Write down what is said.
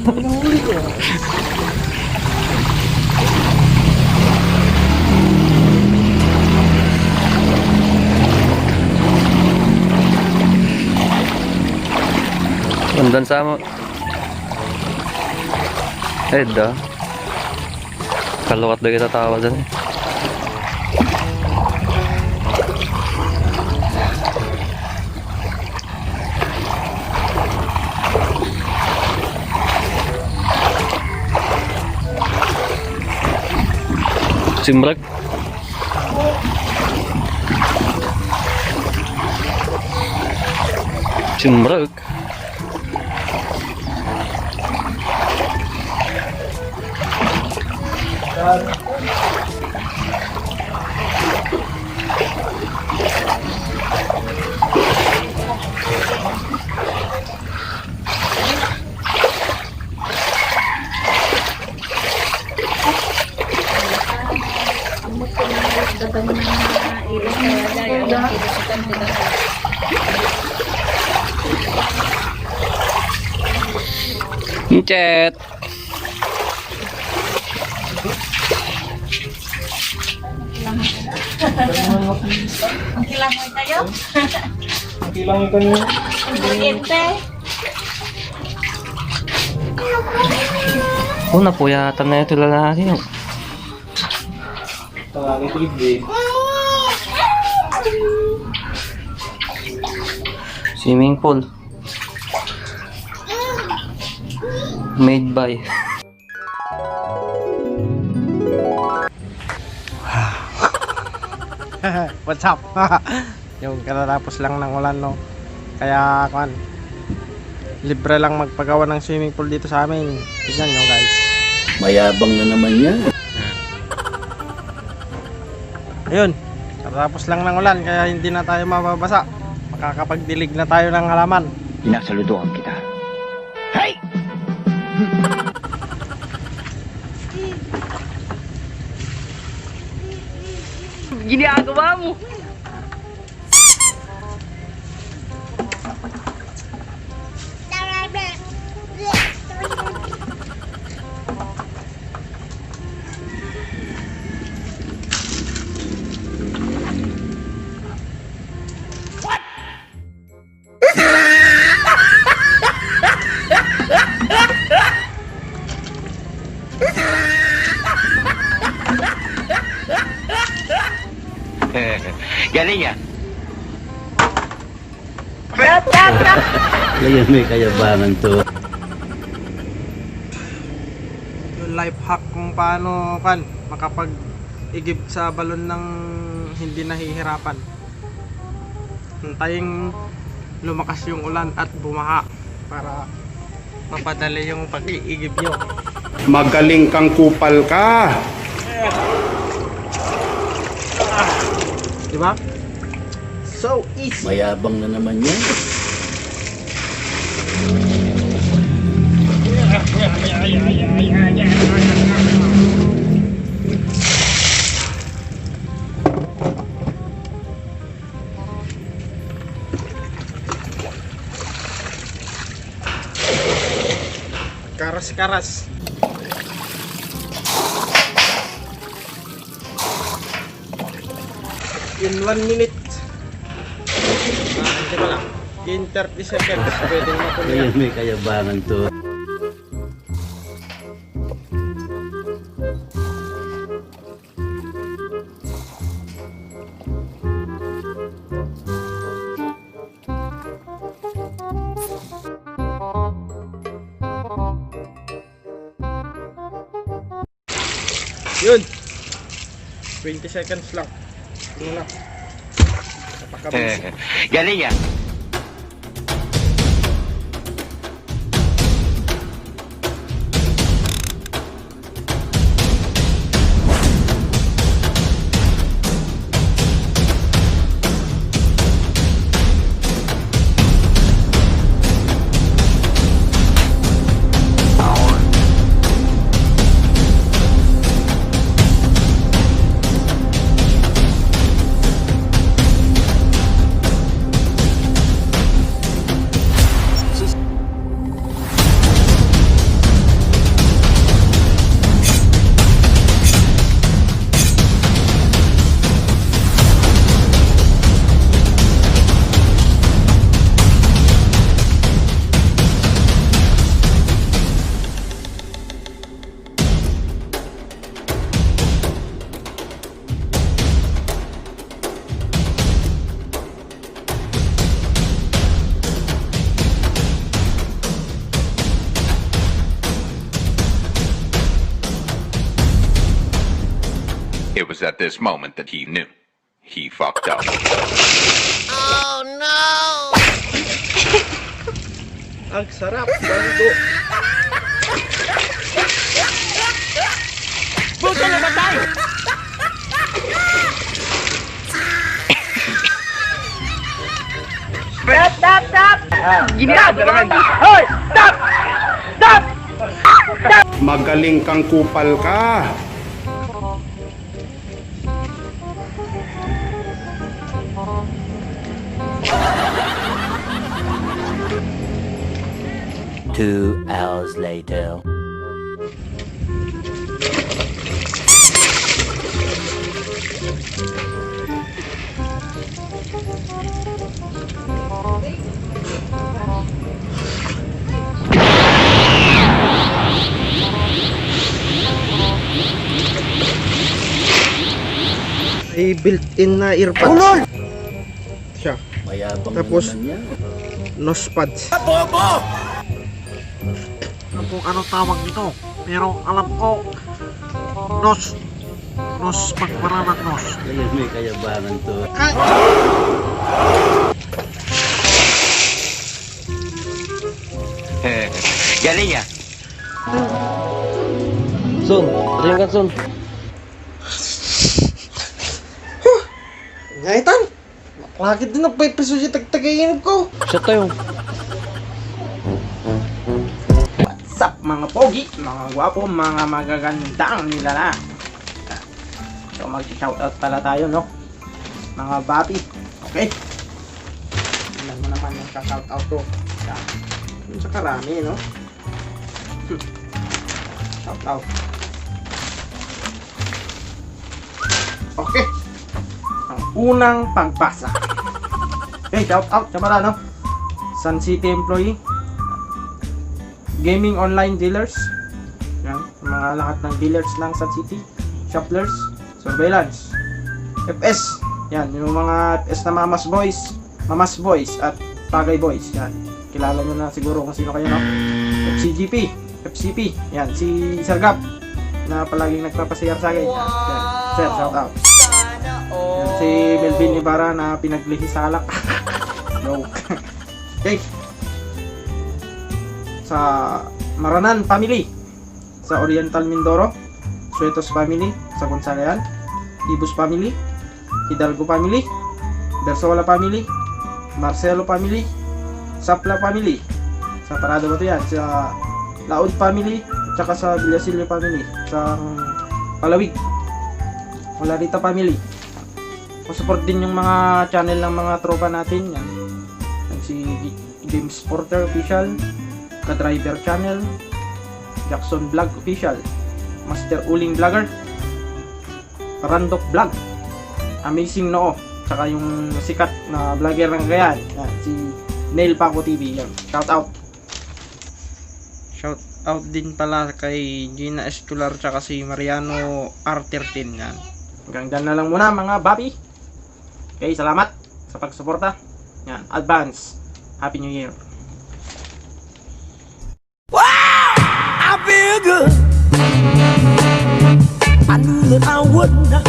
Nahuli ko. Undan sa mo. Eda. Kalukat na kita tawa dyan eh. Simrag. Simrag. Chat. Ang kilangoy tayo? Ang kilangoy ka niyo. Ang kuryente. Oh, napuyatan na ito lalaki. Tangani tulig din. Swimming pool. Made by. What's up? Yung katatapos lang ng ulan, no? Kaya, libre lang magpagawa ng swimming pool dito sa amin. Tignan nyo, guys. Mayabang na naman yan. Ayun, katatapos lang ng ulan, kaya hindi na tayo mababasa. Makakapagdilig na tayo ng halaman. Pinasaludoan kita. Hey! Ginagawa mo. Galing yan. Kaya may kayabangan to. Yung life hack kung paano makapag-igib sa balon ng hindi nahihirapan. Hintayin lumakas yung ulan at bumaha para mapadali yung pag-iigib nyo. Magaling kang kupal ka. Diba? So easy. Mayabang na naman yan. Karas-karas. In 1 minute. Hindi pa lang. In 30 seconds. Pwedeng Kaya mapulihan. may kayabangan to. Yun. 20 seconds lang. Yun lang. Napakabilis. Galing yan. It was at this moment that he knew. He fucked up. Ang sarap, bando. Magaling kang kupal ka. Two hours later. May built-in na earpods. Siya. Mayabang Tapos, na naman yan. Nose pads. Alam kung ano tawag nito. Pero alam ko, nose pagparanak nose. Kaya may kayabangan to. Galing yan. Son, ring ka, Son. Ngaitan! Bakit din ang 5 pesos yung tagtagayin ko? Siya tayo. What's up mga pogi, mga gwapo, mga magagandang nilala. So mag-shoutout pala tayo, no? Mga babi, okay? Ilan mo naman yung shoutout ko. Yun sa karami, no? Shoutout. Okay. Ang unang pagbasa. Okay, shoutout sa pala, no? Sun City employee. Gaming online dealers. Yan, mga lahat ng dealers ng Sun City. Shoplers, surveillance, FS. Yan, yung mga FS na Mamas Boys at Tagay Boys. Yan, kilala nyo na siguro kung sino kayo, no? FCP. Yan, si Sir Gab na palaging nagpapasayar sa akin. Yan, Sir, shout out. Yan, si Melvin Ibarra na pinaglihi sa alak. Joke. Okay. Sa Maranan family, sa Oriental Mindoro, Suetos family, sa Gonzalean, Ibus family, Hidalgo family, Bersola family, Marcelo family, Sapla family, sa Parado ba ito yan, sa Laod family, tsaka sa Villasilio family, sa Palawig, Olarita family. Support din yung mga channel ng mga tropa natin yan. Si James Porter Official, Ka-Driver Channel, Jackson Vlog Official, Master Uling Vlogger, Randok Vlog, Amazing Noo, tsaka yung sikat na vlogger ng Cagayan, si Neil Paco TV. Yan. Shout out. Shout out din pala kay Gina Escolar tsaka si Mariano R13. Yan. Hanggang dyan na lang muna mga babi. Okay, salamat sa pagsuporta. Yan, advance. Happy New Year. I feel good. I knew that I would not.